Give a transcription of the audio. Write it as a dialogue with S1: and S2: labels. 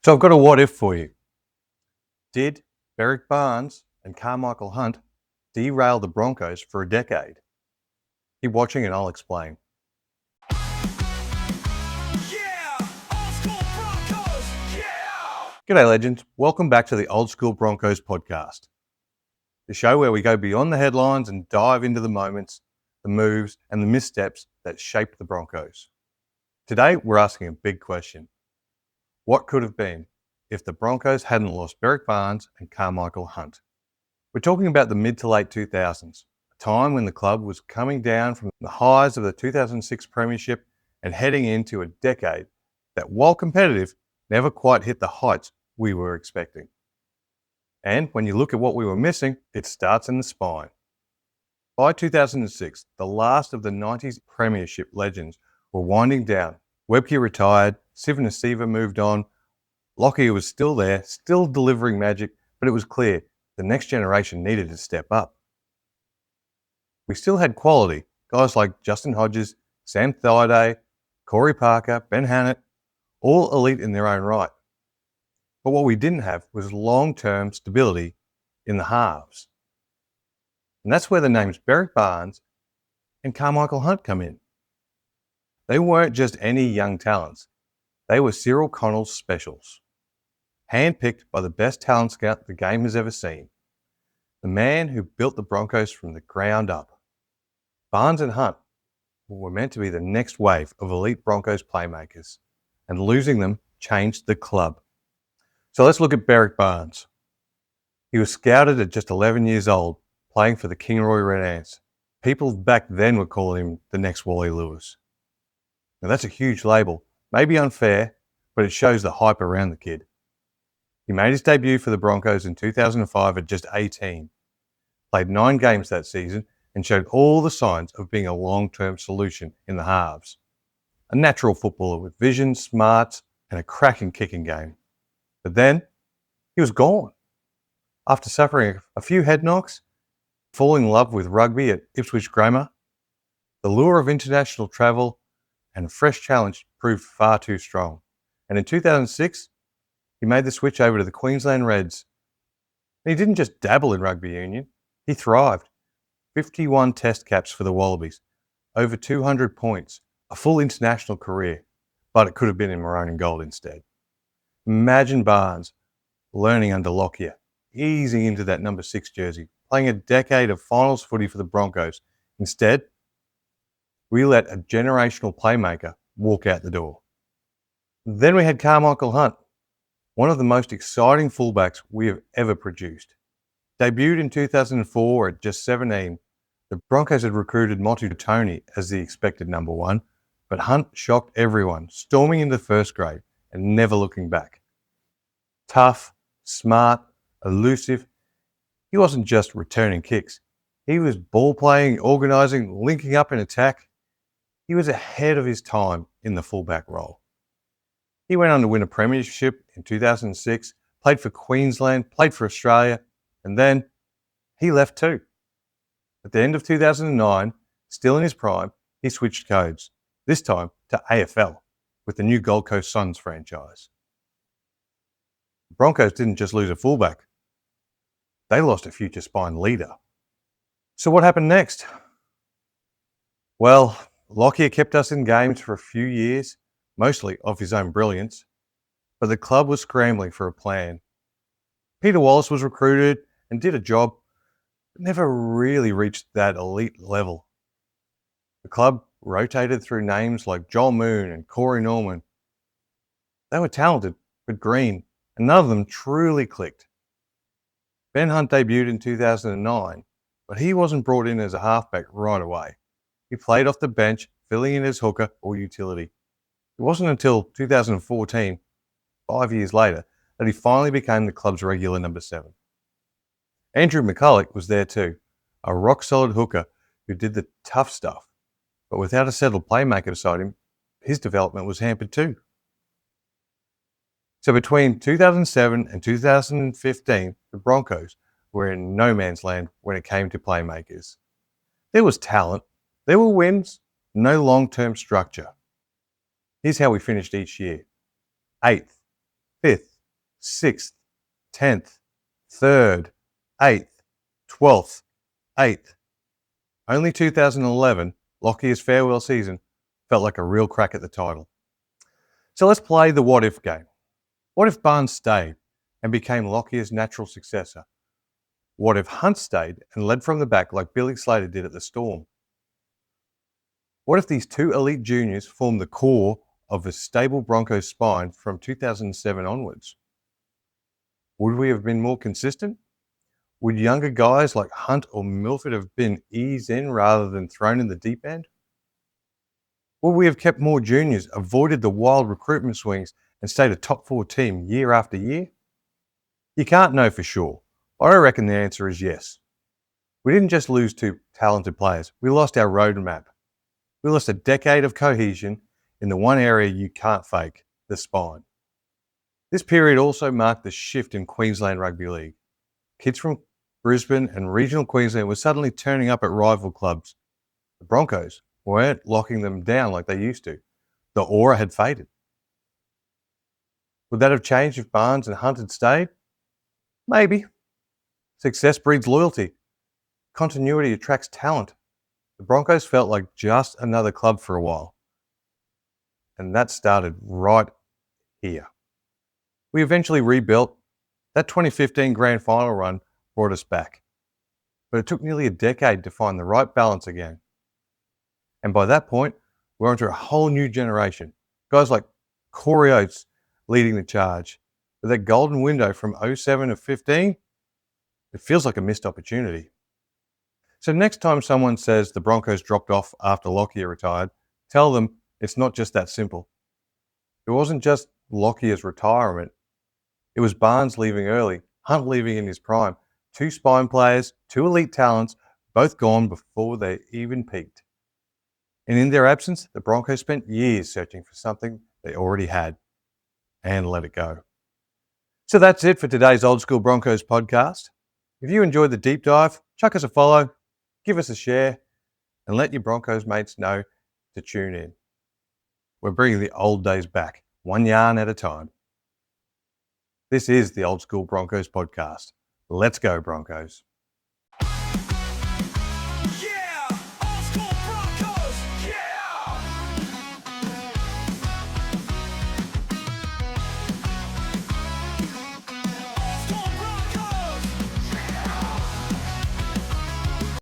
S1: So I've got a what if for you. Did Beric Barnes and Carmichael Hunt derail the Broncos for a decade? Keep watching and I'll explain.
S2: Yeah! OldSkool Broncos! Yeah!
S1: G'day legends, welcome back to the OldSkool Broncos Podcast. The show where we go beyond the headlines and dive into the moments, the moves and the missteps that shaped the Broncos. Today we're asking a big question. What could have been if the Broncos hadn't lost Beric Barnes and Karmichael Hunt? We're talking about the mid to late 2000s, a time when the club was coming down from the highs of the 2006 Premiership and heading into a decade that, while competitive, never quite hit the heights we were expecting. And when you look at what we were missing, it starts in the spine. By 2006, the last of the 90s Premiership legends were winding down. Webke retired, Siva moved on, Lockyer was still there, still delivering magic, but it was clear the next generation needed to step up. We still had quality, guys like Justin Hodges, Sam Thaiday, Corey Parker, Ben Hannett, all elite in their own right. But what we didn't have was long-term stability in the halves. And that's where the names Beric Barnes and Karmichael Hunt come in. They weren't just any young talents. They were Cyril Connell's specials, handpicked by the best talent scout the game has ever seen, the man who built the Broncos from the ground up. Barnes and Hunt were meant to be the next wave of elite Broncos playmakers, and losing them changed the club. So let's look at Beric Barnes. He was scouted at just 11 years old, playing for the Kingaroy Red Ants. People back then were calling him the next Wally Lewis. Now that's a huge label, maybe unfair, but it shows the hype around the kid. He made his debut for the Broncos in 2005 at just 18, played 9 games that season and showed all the signs of being a long-term solution in the halves. A natural footballer with vision, smarts and a cracking kicking game. But then, he was gone. After suffering a few head knocks, falling in love with rugby at Ipswich Grammar, the lure of international travel and a fresh challenge proved far too strong. And in 2006, he made the switch over to the Queensland Reds. And he didn't just dabble in rugby union, he thrived. 51 test caps for the Wallabies, over 200 points, a full international career, but it could have been in maroon and gold instead. Imagine Barnes learning under Lockyer, easing into that number 6 jersey, playing a decade of finals footy for the Broncos. Instead, we let a generational playmaker walk out the door. Then we had Karmichael Hunt, one of the most exciting fullbacks we have ever produced. Debuted in 2004 at just 17, the Broncos had recruited Motu Tony as the expected number 1, but Hunt shocked everyone, storming into first grade and never looking back. Tough, smart, elusive, he wasn't just returning kicks. He was ball playing, organising, linking up in attack. He was ahead of his time in the fullback role. He went on to win a premiership in 2006, played for Queensland, played for Australia, and then he left too. At the end of 2009, still in his prime, he switched codes, this time to AFL with the new Gold Coast Suns franchise. The Broncos didn't just lose a fullback, they lost a future spine leader. So what happened next? Well, Lockyer kept us in games for a few years, mostly of his own brilliance, but the club was scrambling for a plan. Peter Wallace was recruited and did a job, but never really reached that elite level. The club rotated through names like Joel Moon and Corey Norman. They were talented, but green, and none of them truly clicked. Ben Hunt debuted in 2009, but he wasn't brought in as a halfback right away. He played off the bench, filling in as hooker or utility. It wasn't until 2014, 5 years later, that he finally became the club's regular number 7. Andrew McCulloch was there too, a rock-solid hooker who did the tough stuff, but without a settled playmaker beside him, his development was hampered too. So between 2007 and 2015, the Broncos were in no man's land when it came to playmakers. There was talent, there were wins, no long-term structure. Here's how we finished each year. 8th, 5th, 6th, 10th, 3rd, 8th, 12th, 8th. Only 2011, Lockyer's farewell season, felt like a real crack at the title. So let's play the what-if game. What if Barnes stayed and became Lockyer's natural successor? What if Hunt stayed and led from the back like Billy Slater did at the Storm? What if these two elite juniors formed the core of a stable Broncos spine from 2007 onwards? Would we have been more consistent? Would younger guys like Hunt or Milford have been eased in rather than thrown in the deep end? Would we have kept more juniors, avoided the wild recruitment swings, and stayed a top 4 team year after year? You can't know for sure, but I reckon the answer is yes. We didn't just lose 2 talented players, we lost our roadmap. We lost a decade of cohesion in the one area you can't fake, the spine. This period also marked the shift in Queensland Rugby League. Kids from Brisbane and regional Queensland were suddenly turning up at rival clubs. The Broncos weren't locking them down like they used to. The aura had faded. Would that have changed if Barnes and Hunt had stayed? Maybe. Success breeds loyalty. Continuity attracts talent. The Broncos felt like just another club for a while. And that started right here. We eventually rebuilt. That 2015 grand final run brought us back. But it took nearly a decade to find the right balance again. And by that point, we're onto a whole new generation. Guys like Corey Oates leading the charge. But that golden window from 07 to 15, it feels like a missed opportunity. So next time someone says the Broncos dropped off after Lockyer retired, tell them it's not just that simple. It wasn't just Lockyer's retirement. It was Barnes leaving early, Hunt leaving in his prime. 2 spine players, 2 elite talents, both gone before they even peaked. And in their absence, the Broncos spent years searching for something they already had and let it go. So that's it for today's Old School Broncos podcast. If you enjoyed the deep dive, chuck us a follow, give us a share, and let your Broncos mates know to tune in. We're bringing the old days back, one yarn at a time. This is the Old School Broncos podcast. Let's go, Broncos.
S2: Yeah, old school